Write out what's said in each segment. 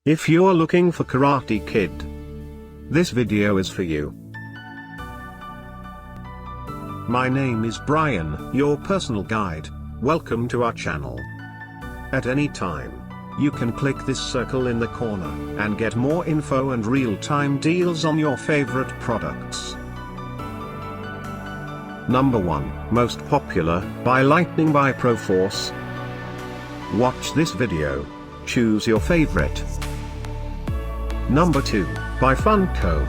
If you're looking for Karate Kid, this video is for you. My name is Brian, your personal guide. Welcome to our channel. At any time, you can click this circle in the corner and get more info and real-time deals on your favorite products. Number 1, most popular, by Lightning by Proforce. Watch this video. Choose your favorite. Number 2, by Funko.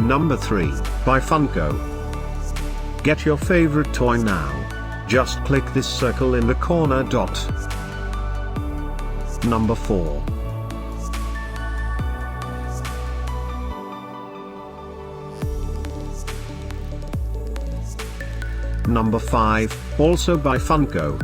Number 3, by Funko. Get your favorite toy now. Just click this circle in the corner dot. Number 4. Number 5, also by Funko.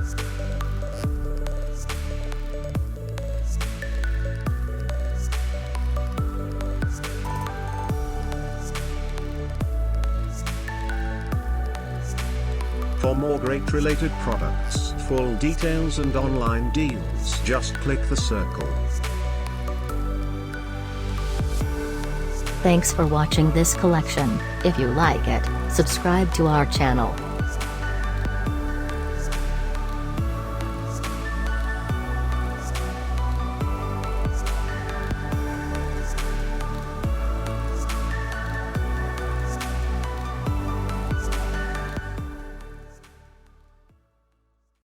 For more great related products, full details and online deals, just click the circle. Thanks for watching this collection. If you like it, subscribe to our channel.